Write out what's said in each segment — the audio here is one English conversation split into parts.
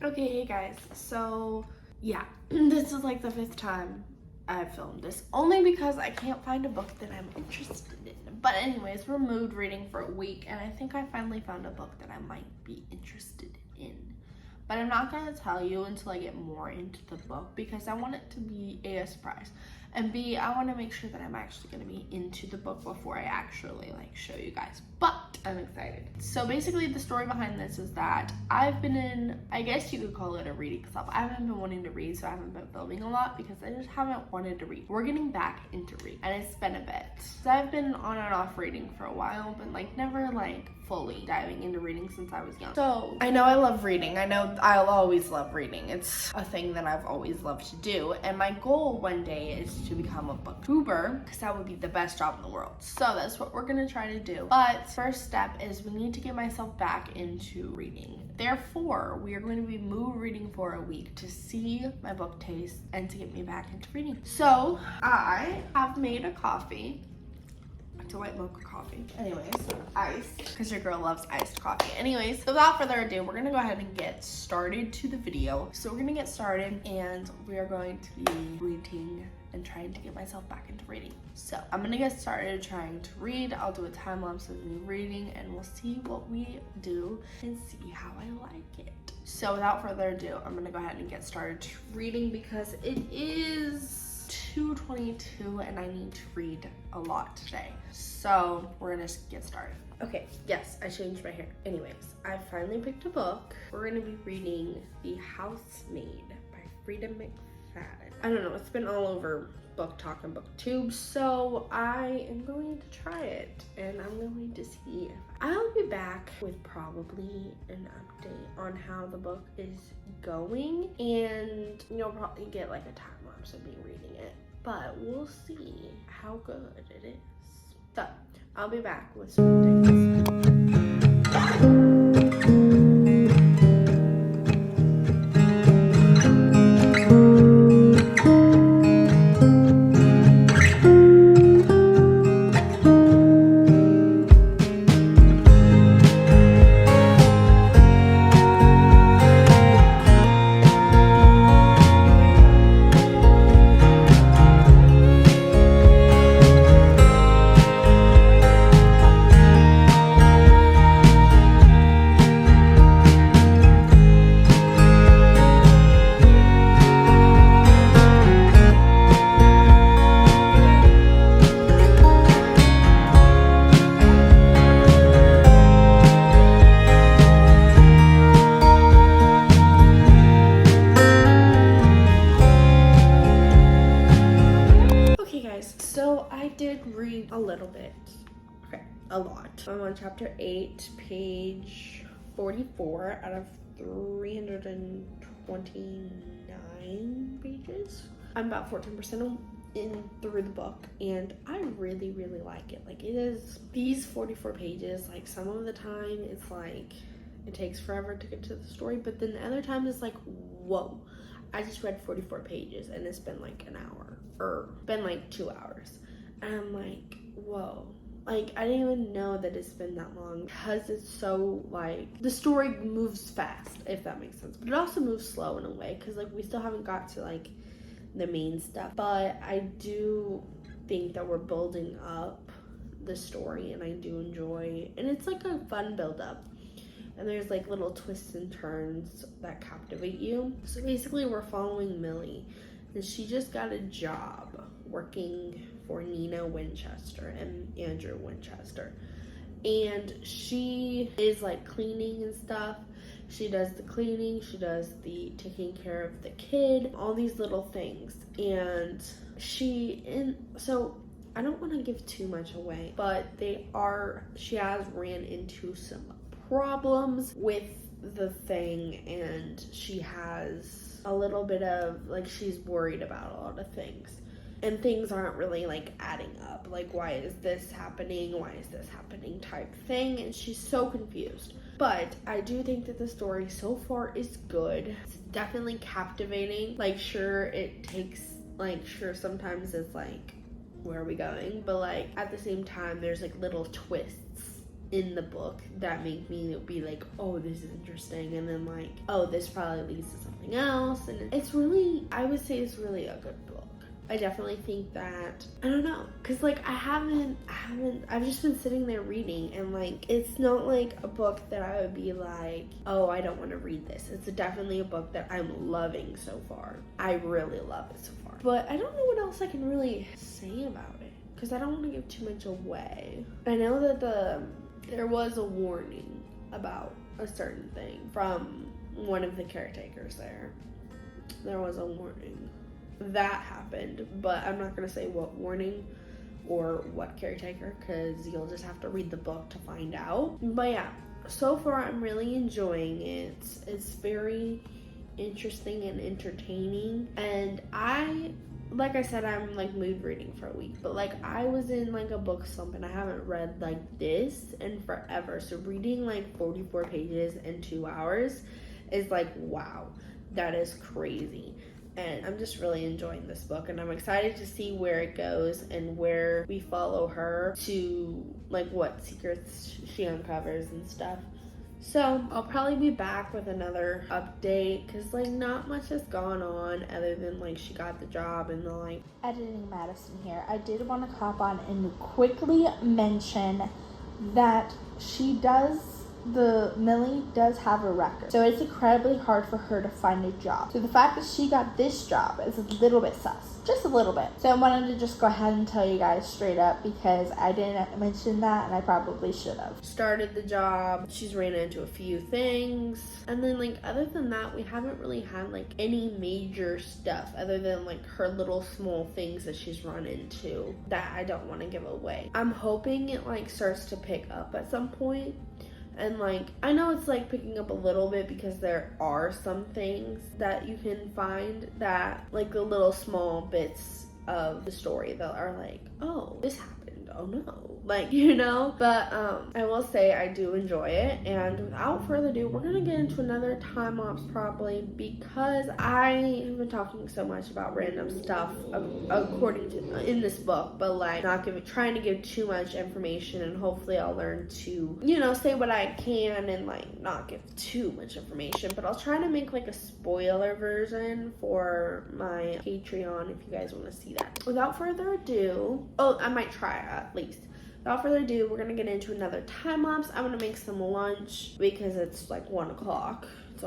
Okay, hey guys, so yeah, this is like the 5th time I've filmed this, only because I can't find a book that I'm interested in. But anyways, we're mood reading for a week, and I think I finally found a book that I might be interested in. But I'm not gonna tell you until I get more into the book, because I want it to be A, surprise, and B, I want to make sure that I'm actually gonna be into the book before I actually show you guys. But I'm excited. So basically the story behind this is that I've been in, I guess you could call it a reading slump. I haven't been wanting to read, so I haven't been filming a lot because I just haven't wanted to read. We're getting back into reading, and it's been a bit. So I've been on and off reading for a while, but never fully diving into reading since I was young. So I know I love reading. I know I'll always love reading. It's a thing that I've always loved to do. And my goal one day is to become a booktuber, because that would be the best job in the world. So that's what we're gonna try to do. But first step is we need to get myself back into reading. Therefore, we are going to be mood reading for a week to see my book taste and to get me back into reading. So I have made a coffee. It's a white mocha coffee. Anyways, iced, because your girl loves iced coffee. Anyways, without further ado, we're gonna go ahead and get started to the video. So we're gonna get started, and we are going to be reading and trying to get myself back into reading. So I'm gonna get started trying to read. I'll do a time lapse of me reading, and we'll see what we do and see how I like it. So without further ado, I'm gonna go ahead and get started reading, because it is 2:22 and I need to read a lot today. So we're gonna get started. Okay, yes, I changed my hair. Anyways, I finally picked a book. We're gonna be reading The Housemaid by Frida McFadden. I don't know, it's been all over Book Talk and BookTube, so I am going to try it, and I'm going to see if I'll be back with probably an update on how the book is going, and you'll probably get a time lapse of me reading it, but we'll see how good it is. So I'll be back with some updates. So I did read a little bit, a lot. I'm on chapter 8, page 44 out of 329 pages. I'm about 14% through the book, and I really, really like it. It is these 44 pages, some of the time it's it takes forever to get to the story, but then the other time it's whoa, I just read 44 pages and it's been an hour, or been 2 hours. And I'm whoa. I didn't even know that it's been that long, because it's so, the story moves fast, if that makes sense. But it also moves slow in a way, because, we still haven't got to, the main stuff. But I do think that we're building up the story, and I do enjoy, and it's, a fun build-up. And there's, little twists and turns that captivate you. So basically, we're following Millie, and she just got a job working for Nina Winchester and Andrew Winchester, and she is cleaning and stuff. She does the cleaning, she does the taking care of the kid, all these little things. And so I don't want to give too much away, but she has ran into some problems with the thing, and she has a little bit of she's worried about a lot of things, and things aren't really adding up, why is this happening type thing, and she's so confused. But I do think that the story so far is good. It's definitely captivating. Sure, it takes sure sometimes it's where are we going, but at the same time there's little twists in the book that make me be like, oh, this is interesting, and then like, oh, this probably leads to something else. And it's really, I would say it's really a good book. I definitely think that, I don't know, because like I've just been sitting there reading, and like it's not like a book that I would be like, oh, I don't want to read this. It's definitely a book that I'm loving so far. I really love it so far. But I don't know what else I can really say about it, because I don't want to give too much away. I know that there was a warning about a certain thing from one of the caretakers there. There was a warning. That happened, but I'm not going to say what warning or what caretaker, because you'll just have to read the book to find out. But yeah, so far I'm really enjoying it. It's very interesting and entertaining, and like I said, I'm like mood reading for a week, but like I was in like a book slump, and I haven't read like this in forever. So reading like 44 pages in 2 hours is like, wow, that is crazy. And I'm just really enjoying this book, and I'm excited to see where it goes and where we follow her to, like what secrets she uncovers and stuff. So I'll probably be back with another update, because like not much has gone on other than like she got the job and the like. Editing Madison here. I did want to hop on and quickly mention that Millie does have a record. So it's incredibly hard for her to find a job. So the fact that she got this job is a little bit sus. Just a little bit. So I wanted to just go ahead and tell you guys straight up, because I didn't mention that and I probably should have. Started the job, she's ran into a few things, and then like other than that, we haven't really had like any major stuff other than like her little small things that she's run into that I don't want to give away. I'm hoping it like starts to pick up at some point. And like, I know it's like picking up a little bit, because there are some things that you can find that like the little small bits of the story that are like, oh, this happened, oh no, like, you know. But I will say I do enjoy it, and without further ado, we're gonna get into another time lapse probably, because I have been talking so much about random stuff according to in this book, but like trying to give too much information, and hopefully I'll learn to, you know, say what I can and like not give too much information. But I'll try to make like a spoiler version for my Patreon if you guys want to see that. Without further ado, I might try at least. Without further ado, we're gonna get into another time lapse. I'm gonna make some lunch because it's like 1 o'clock. It's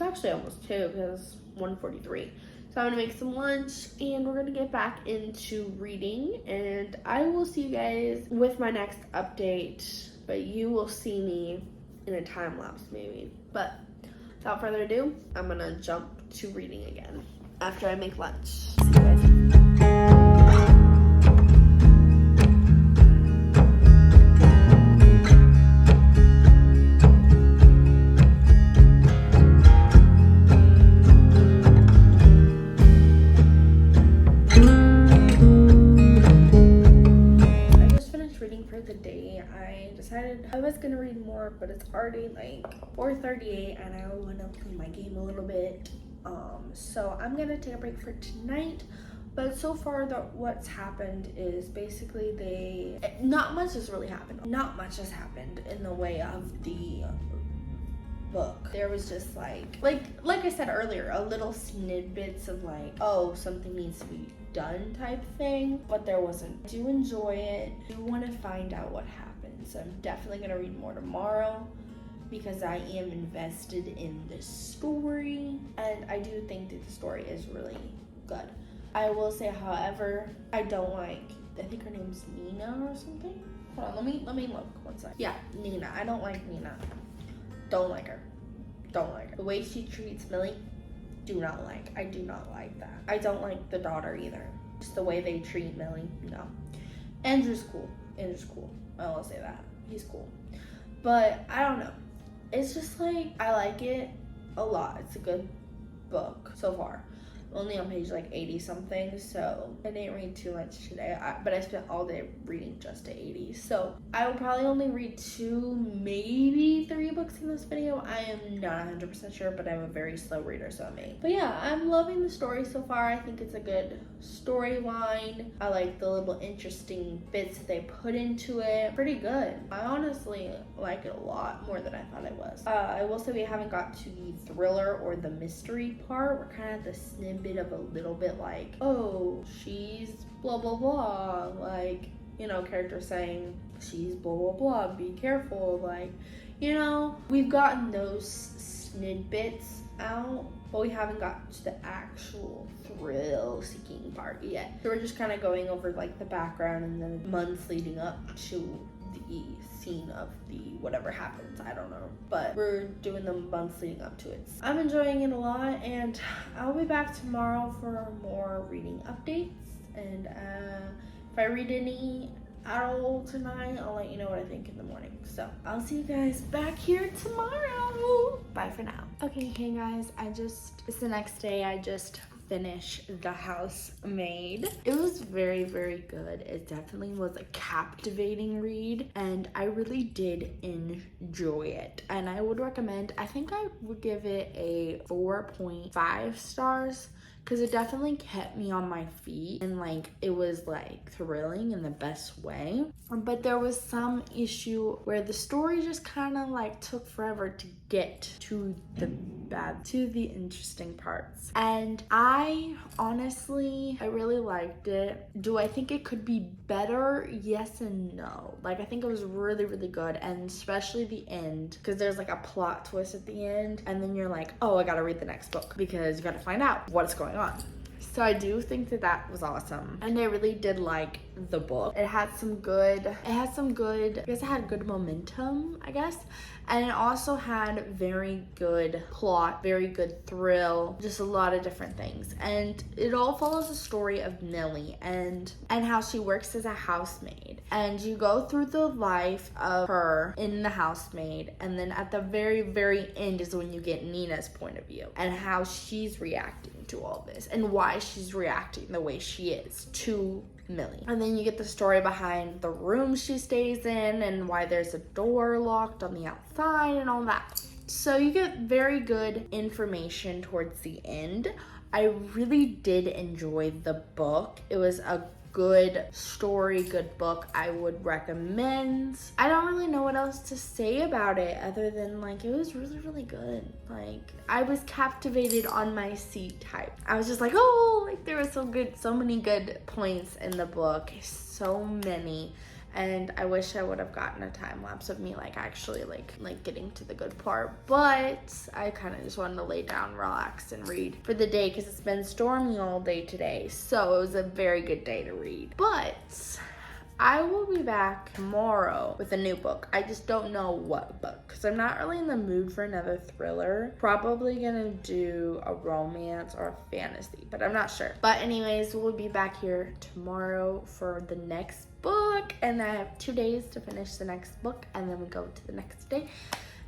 actually almost 2, because 1:43. So I'm gonna make some lunch, and we're gonna get back into reading, and I will see you guys with my next update, but you will see me in a time lapse maybe. But without further ado, I'm gonna jump to reading again after I make lunch. See you guys. I was gonna read more, but it's already like 4:38, and I want to play my game a little bit. So I'm gonna take a break for tonight. But so far, what's happened is basically not much has really happened. Not much has happened in the way of the book. There was just like I said earlier, a little snippets of like, oh, something needs to be done type thing, but there wasn't. I do enjoy it. I do want to find out what happened. So I'm definitely gonna read more tomorrow, because I am invested in this story, and I do think that the story is really good. I will say, however, I don't like, I think her name's Nina or something. Hold on, let me look one sec. Yeah, Nina. I don't like Nina. Don't like her. Don't like her. The way she treats Millie, do not like. I do not like that. I don't like the daughter either. Just the way they treat Millie, no. Andrew's cool. I will say that. He's cool. But I don't know. It's just like, I like it a lot. It's a good book so far. only on page like 80 something, so I didn't read too much today, but I spent all day reading just to 80. So I will probably only read 2, maybe 3 books in this video. I am not 100% sure, but I'm a very slow reader, so I may. But yeah, I'm loving the story so far. I think it's a good storyline. I like the little interesting bits that they put into it. Pretty good. I honestly like it a lot more than I thought I was. I will say we haven't got to the thriller or the mystery part. We're kind of at the snippet of a little bit like, oh, she's blah blah blah, like, you know, character saying she's blah blah blah, be careful, like, you know, we've gotten those snippets out, but we haven't gotten to the actual thrill seeking part yet. So we're just kind of going over like the background and the months leading up to the scene of the whatever happens, I don't know, but we're doing the months leading up to it. I'm enjoying it a lot, and I'll be back tomorrow for more reading updates, and if I read any at all tonight, I'll let you know what I think in the morning. So I'll see you guys back here tomorrow. Bye for now. Okay, hey guys, it's the next day. I just finish The Housemaid. It was very, very good. It definitely was a captivating read, and I really did enjoy it. And I would recommend, I think I would give it a 4.5 stars, because it definitely kept me on my feet, and like it was like thrilling in the best way. But there was some issue where the story just kind of like took forever to get to the interesting parts. And I really liked it. Do I think it could be better? Yes and no. Like, I think it was really, really good, and especially the end, because there's like a plot twist at the end, and then you're like, oh, I gotta read the next book because you gotta find out what's going on. So I do think that was awesome, and I really did like the book. It had good momentum, I guess, and it also had very good plot, very good thrill, just a lot of different things. And it all follows the story of Millie and how she works as a housemaid, and you go through the life of her in The Housemaid, and then at the very, very end is when you get Nina's point of view and how she's reacting to all this and why she's reacting the way she is to Millie. And then you get the story behind the room she stays in and why there's a door locked on the outside and all that. So you get very good information towards the end. I really did enjoy the book. It was a good story, good book. I would recommend. I don't really know what else to say about it other than like it was really, really good. Like, I was captivated on my seat type. I was just like, oh, like there was so many good points in the book, so many. And I wish I would have gotten a time lapse of me like actually like getting to the good part, but I kind of just wanted to lay down, relax, and read for the day because it's been stormy all day today, so it was a very good day to read. But I will be back tomorrow with a new book. I just don't know what book, because I'm not really in the mood for another thriller. Probably gonna do a romance or a fantasy, but I'm not sure. But anyways, we'll be back here tomorrow for the next book, and I have 2 days to finish the next book, and then we go to the next day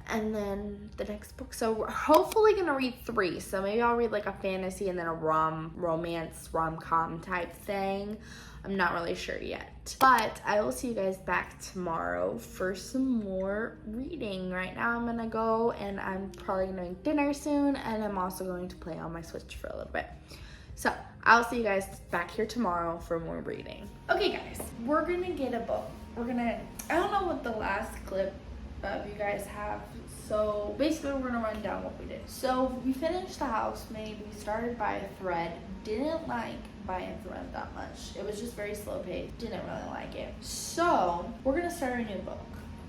and then the next book. So we're hopefully gonna read 3, so maybe I'll read like a fantasy and then a romance rom-com type thing. I'm not really sure yet, but I will see you guys back tomorrow for some more reading. Right now I'm gonna go, and I'm probably gonna make dinner soon, and I'm also going to play on my Switch for a little bit. So I'll see you guys back here tomorrow for more reading. Okay guys, we're gonna get a book. I don't know what the last clip of you guys have, so basically we're gonna run down what we did. So we finished The Housemaid. We started by a thread. Didn't like by a thread that much. It was just very slow paced. Didn't really like it. So we're gonna start a new book.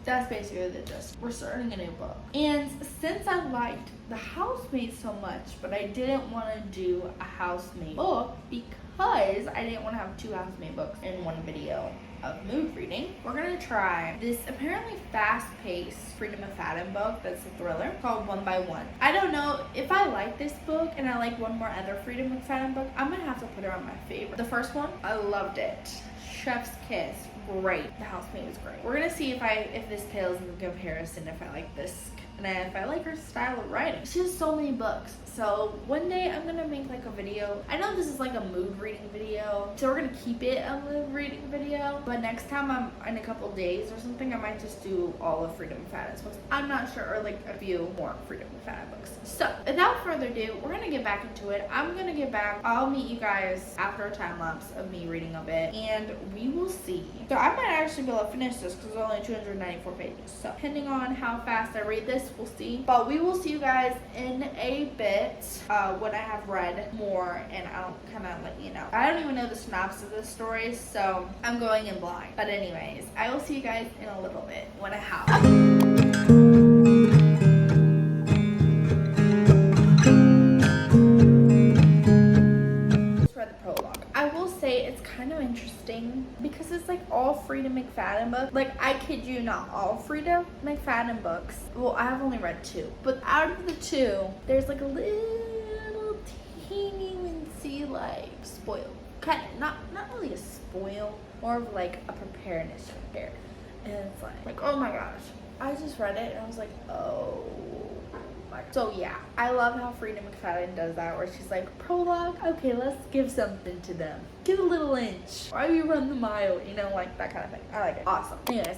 That's basically the gist. We're starting a new book. And since I liked The Housemaid so much, but I didn't want to do a housemaid book because I didn't want to have 2 housemaid books in one video of mood reading, we're gonna try this apparently fast-paced Freedom McFadden book that's a thriller called 1 by 1. I don't know if I like this book and I like one more other Freedom McFadden book, I'm gonna have to put her on my favorite. The first one, I loved it. Chef's Kiss, great. The Housemaid is great. We're gonna see if this pales in comparison, if I like this and if I like her style of writing. She has so many books. So one day I'm gonna make like a video. I know this is like a mood reading video, so we're gonna keep it a mood reading video. But next time I'm in a couple days or something, I might just do all of Freedom McFadden's books. I'm not sure, or like a few more Freedom McFadden books. So without further ado, we're gonna get back into it. I'm gonna get back. I'll meet you guys after a time lapse of me reading a bit, and we will see. So I might actually be able to finish this because it's only 294 pages. So depending on how fast I read this, we'll see. But we will see you guys in a bit when I have read more, and I'll kind of let you know. I don't even know the synopsis of this story, so I'm going in blind. But anyways, I will see you guys in a little bit when I have. Just read the prologue. I will say it's kind of interesting because it's like all Freedom McFadden books. Like, I kid you not, all Freedom McFadden books. Well, I have only read 2, but out of the 2, there's like a little teeny weensy like spoil. Kind of not really a spoil, more of like a preparedness right there. And it's like oh my gosh, I just read it and I was like, oh my God. So yeah, I love how Freedom McFadden does that, where she's like, prologue, okay, let's give something to them. Give a little inch. Why you run the mile? You know, like that kind of thing. I like it. Awesome. Anyways.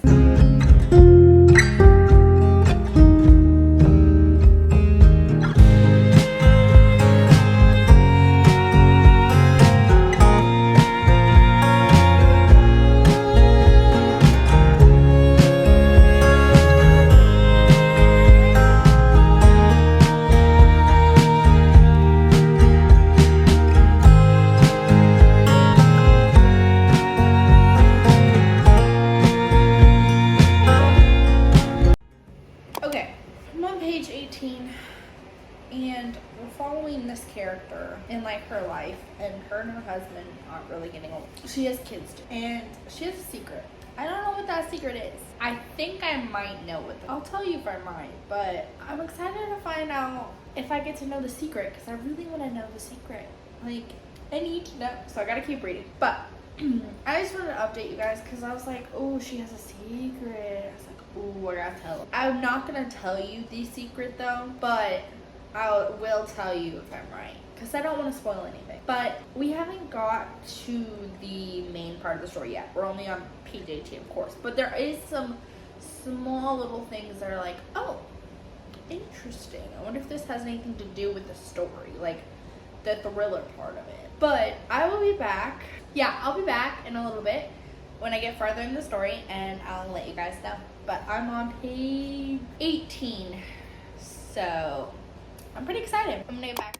Page 18, and we're following this character in like her life, and her husband aren't really getting along. She has kids too, and she has a secret. I don't know what that secret is. I think I might know what. I'll tell you if I might, but I'm excited to find out if I get to know the secret, because I really want to know the secret. Like, I need to know, so I gotta keep reading. But I just wanted to update you guys because I was like, oh, she has a secret. I was like, ooh, I gotta tell her. I'm not gonna tell you the secret though, but I will tell you if I'm right, because I don't want to spoil anything. But we haven't got to the main part of the story yet. We're only on page 18, of course. But there is some small little things that are like, oh, interesting. I wonder if this has anything to do with the story, like the thriller part of it. But I will be back. Yeah, I'll be back in a little bit when I get further in the story, and I'll let you guys know. But I'm on page 18, so I'm pretty excited. I'm gonna get back.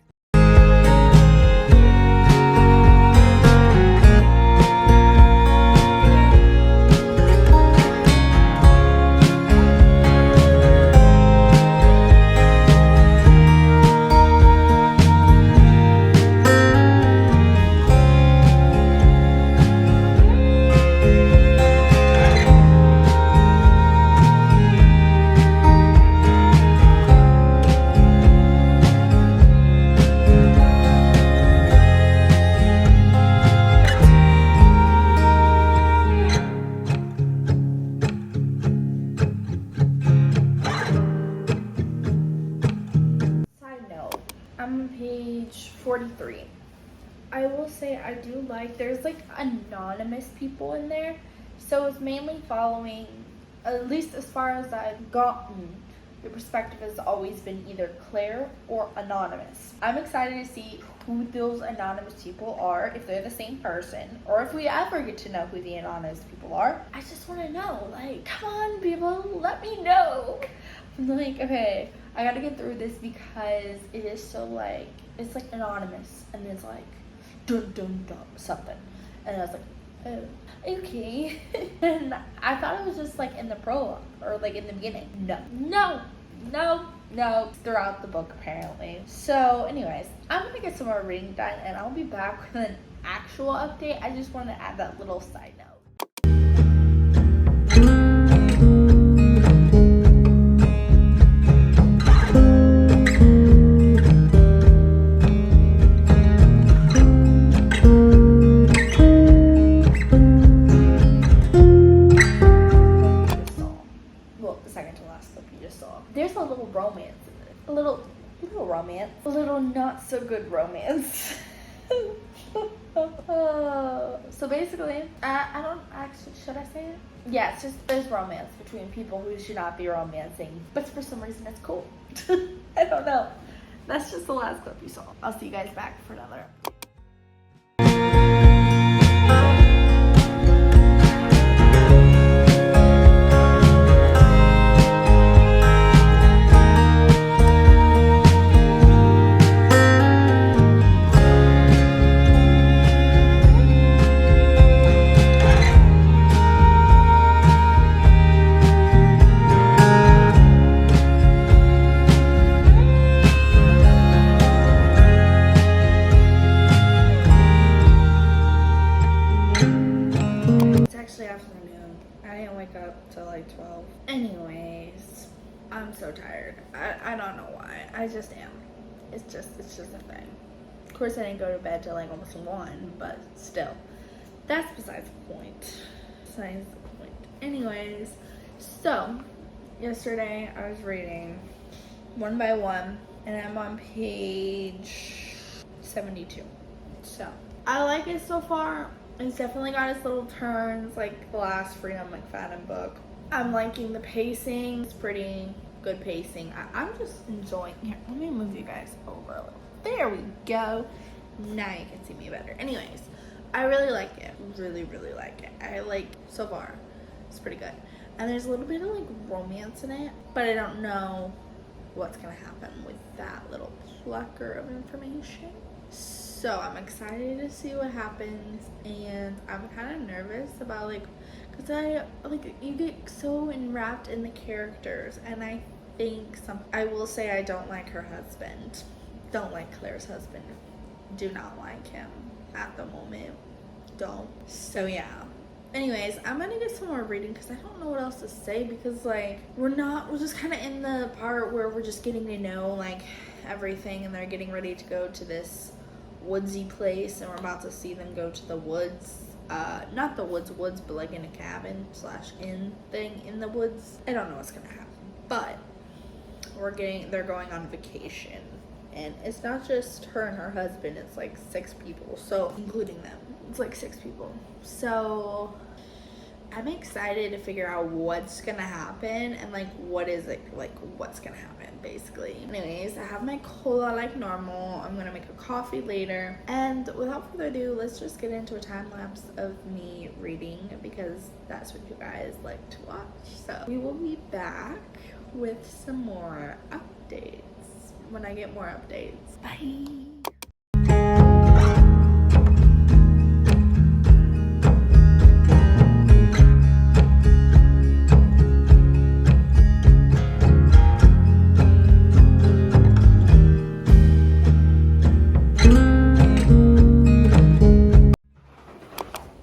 I'm on page 43. I will say I do like, there's like anonymous people in there. So it's mainly following, at least as far as I've gotten, the perspective has always been either Claire or anonymous. I'm excited to see who those anonymous people are, if they're the same person, or if we ever get to know who the anonymous people are. I just want to know, like, come on people, let me know. I'm like, okay, I gotta get through this because it is so like, it's like anonymous, and it's like, dun dun dun, something. And I was like, oh, okay. And I thought it was just like in the prologue, or like in the beginning. No, throughout the book apparently. So anyways, I'm gonna get some more reading done, and I'll be back with an actual update. I just want to add that little side note. there's a little romance in it. A little romance. A little not so good romance. So basically, I don't actually, should I say it? Yeah, it's just there's romance between people who should not be romancing, but for some reason it's cool. I don't know. That's just the last clip you saw. I'll see you guys back for another. Afternoon. I didn't wake up till like 12. Anyways, I'm so tired. I don't know why. I just am. It's just a thing. Of course I didn't go to bed till like almost 1, but still. That's besides the point. Anyways, so yesterday I was reading one by one and I'm on page 72. So I like it so far. It's definitely got its little turns, like the last Freedom McFadden book. I'm liking the pacing. It's pretty good pacing. I'm just enjoying. Here, let me move you guys over a little. There we go. Now you can see me better. Anyways, I really like it. Really, really like it. I like, so far, it's pretty good. And there's a little bit of like romance in it, but I don't know what's gonna happen with that little plucker of information. So I'm excited to see what happens, and I'm kind of nervous about because you get so enwrapped in the characters, and I will say I don't like her husband. Don't like Claire's husband. Do not like him at the moment. Don't. So yeah. Anyways, I'm gonna get some more reading because I don't know what else to say, because we're just kind of in the part where we're just getting to know everything, and they're getting ready to go to this woodsy place, and we're about to see them go to the woods, not the woods, but in a cabin / inn thing in the woods. I don't know what's gonna happen, but they're going on vacation, and it's not just her and her husband, it's 6 people, so including them, it's 6 people. So I'm excited to figure out what's gonna happen and what's gonna happen basically. Anyways, I have my cola like normal. I'm gonna make a coffee later, and without further ado, let's just get into a time lapse of me reading, because that's what you guys like to watch. So we will be back with some more updates when I get more updates. Bye.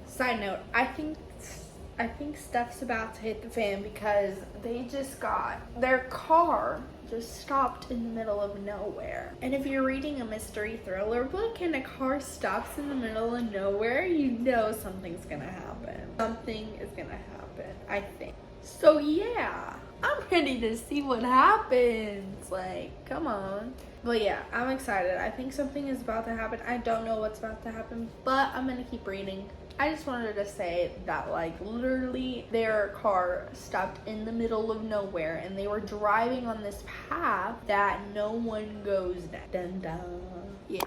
Side note, I think stuff's about to hit the fan, because their car just stopped in the middle of nowhere. And if you're reading a mystery thriller book and a car stops in the middle of nowhere, you know something's gonna happen. Something is gonna happen, I think. So yeah, I'm ready to see what happens. Come on. But yeah, I'm excited. I think something is about to happen. I don't know what's about to happen, but I'm gonna keep reading. I just wanted to say that literally their car stopped in the middle of nowhere, and they were driving on this path that no one goes down. Dun dun. Yeah.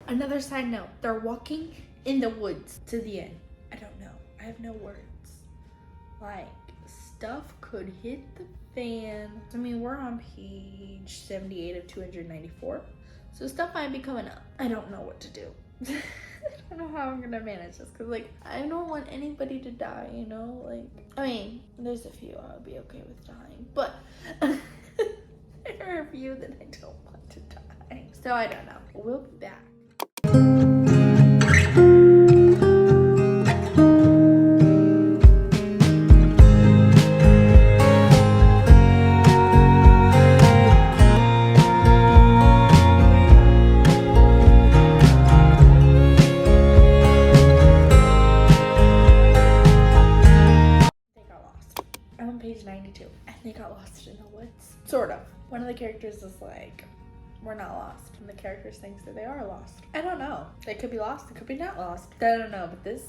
Another side note, they're walking in the woods to the end. I don't know. I have no words. Stuff could hit the fan. I mean, we're on page 78 of 294. So stuff might be coming up. I don't know what to do. I don't know how I'm gonna manage this, because I don't want anybody to die, you know? I mean, there's a few I would be okay with dying, but there are a few that I don't want to die. So I don't know. We'll be back. they got lost in the woods. Sort of. One of the characters is like, we're not lost. And the characters thinks that they are lost. I don't know. They could be lost, they could be not lost. I don't know, but it's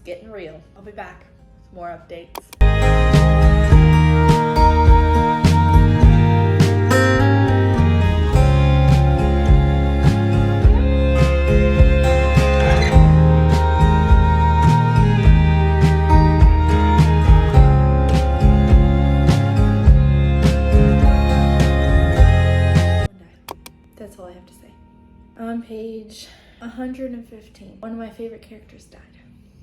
getting real. I'll be back with more updates. That's all I have to say. On page 115, one of my favorite characters died.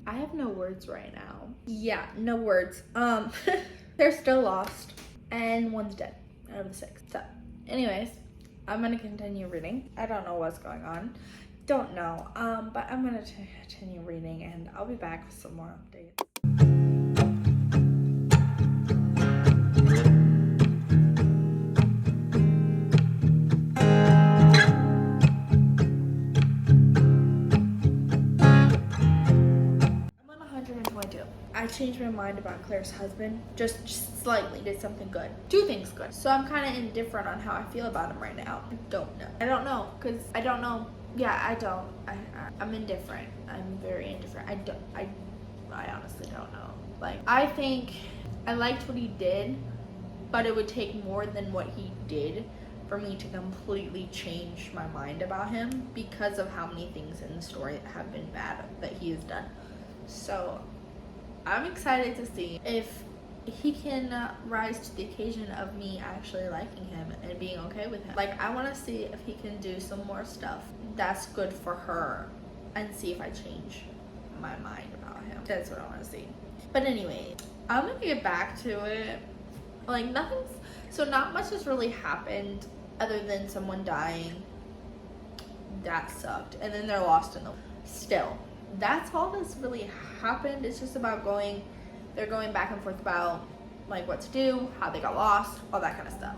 I have no words right now. Yeah, no words. They're still lost, and one's dead out of the 6. So, anyways, I'm gonna continue reading. I don't know what's going on. Don't know. But I'm gonna continue reading, and I'll be back with some more updates. I changed my mind about Claire's husband, just slightly, did something good. 2 things good. So I'm kind of indifferent on how I feel about him right now. I don't know, because I don't know. Yeah, I don't. I'm indifferent. I'm very indifferent. I honestly don't know. Like, I think I liked what he did, but it would take more than what he did for me to completely change my mind about him because of how many things in the story have been bad that he has done. So I'm excited to see if he can rise to the occasion of me actually liking him and being okay with him. Like, I want to see if he can do some more stuff that's good for her and see if I change my mind about him. That's what I want to see. But anyway, I'm gonna get back to it. Like, not much has really happened other than someone dying. That sucked. And then they're lost in the still. That's all that's really happened. It's just about they're going back and forth about like what to do, how they got lost, all that kind of stuff.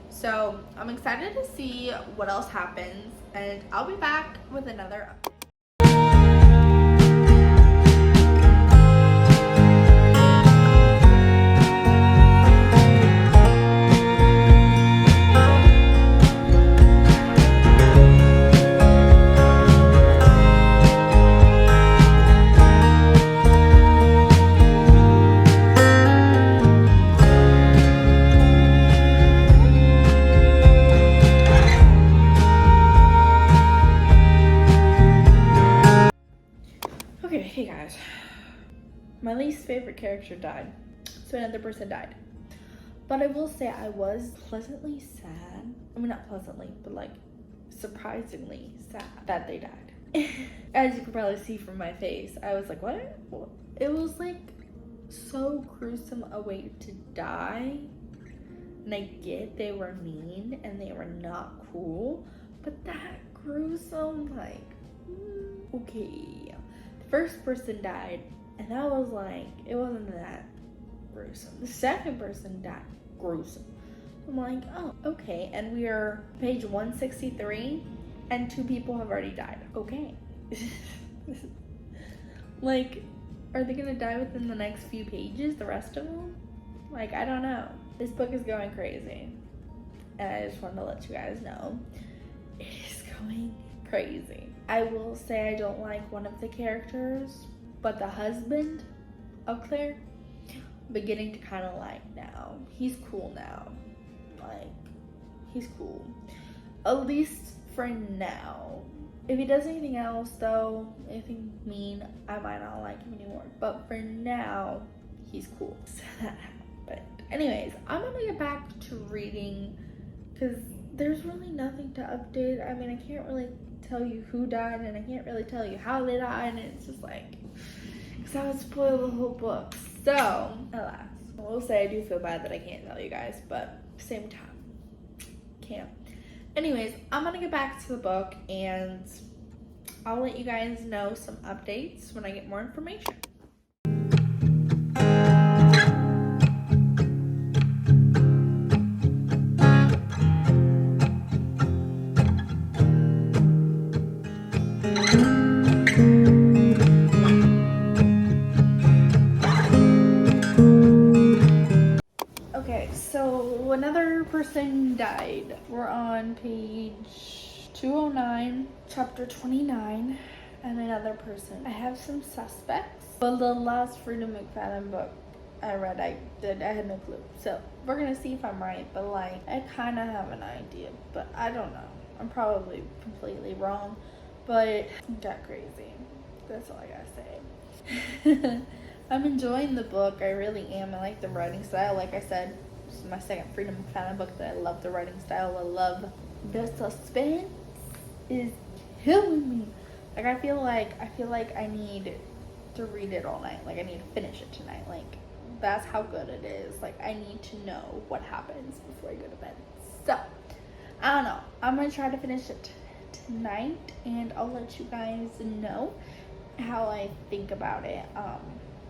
So I'm excited to see what else happens, and I'll be back with another update. Hey guys, my least favorite character died, so another person died. But I will say I was pleasantly sad. I mean, not pleasantly, but like surprisingly sad that they died. As you can probably see from my face, I was like, what? It was like so gruesome a way to die. And I get they were mean and they were not cool, but that gruesome, like, okay. First person died, and that was like, it wasn't that gruesome. The second person died, gruesome. I'm like, oh, okay. And we are page 163, and 2 people have already died. Okay. Like, are they gonna die within the next few pages, the rest of them? Like, I don't know. This book is going crazy, and I just wanted to let you guys know it is going crazy. I will say I don't like one of the characters, but the husband of Claire, I'm beginning to kind of like now. He's cool now. Like, he's cool. At least for now. If he does anything else, though, anything mean, I might not like him anymore. But for now, he's cool. So that happened. Anyways, I'm gonna get back to reading because there's really nothing to update. I mean, I can't really tell you who died, and I can't really tell you how they died, and it's just like, because that would spoil the whole book. So, alas, I will say I do feel bad that I can't tell you guys, but same time, can't. Anyways, I'm gonna get back to the book, and I'll let you guys know some updates when I get more information. died. We're on page 209, chapter 29, and another person. I have some suspects, but the last Freedom McFadden book I read, I had no clue. So we're gonna see if I'm right, but like I kind of have an idea, but I don't know. I'm probably completely wrong, but it got crazy. That's all I gotta say. I'm enjoying the book. I really am. I like the writing style. Like I said, this is my second Freedom McFadden book that I love the writing style. I love the suspense is killing me. Like I feel like I need to read it all night. Like I need to finish it tonight. Like that's how good it is. Like I need to know what happens before I go to bed. So I don't know. I'm gonna try to finish it tonight, and I'll let you guys know how I think about it.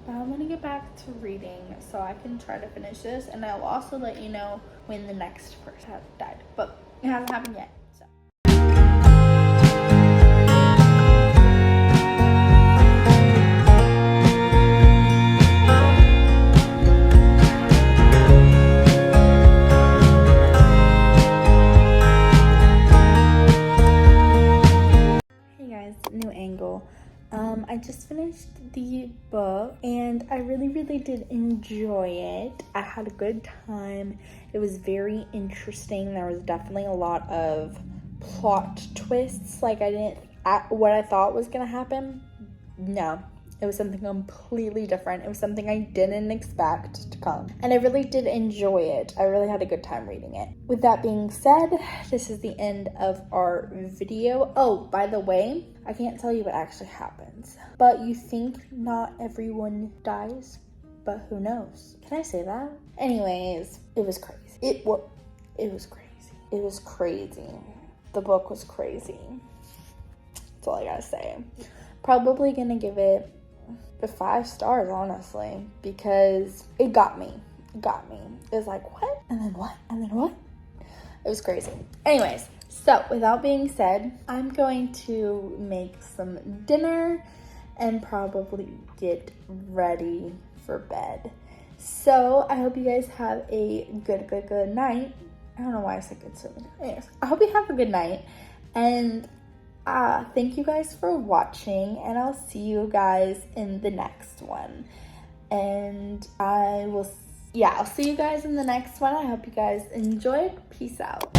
But I'm gonna get back to reading so I can try to finish this, and I'll also let you know when the next person has died. But it hasn't happened yet. So. New angle. I just finished the book and I really did enjoy it. I had a good time. It was very interesting. There was definitely a lot of plot twists. Like what I thought was gonna happen. No, it was something completely different. It was something I didn't expect to come. And I really did enjoy it. I really had a good time reading it. With that being said, this is the end of our video. Oh, by the way, I can't tell you what actually happens. But you think not everyone dies, but who knows? Can I say that? Anyways, it was crazy. It was crazy. It was crazy. The book was crazy. That's all I gotta say. Probably gonna give it 5 stars, honestly, because it got me. It was like, what? And then what? And then what? It was crazy. Anyways, so without being said, I'm going to make some dinner and probably get ready for bed. So I hope you guys have a good night. I don't know why I said good so many. Anyways, I hope you have a good night, and thank you guys for watching, and I'll see you guys in the next one. And I'll see you guys in the next one. I hope you guys enjoyed. Peace out.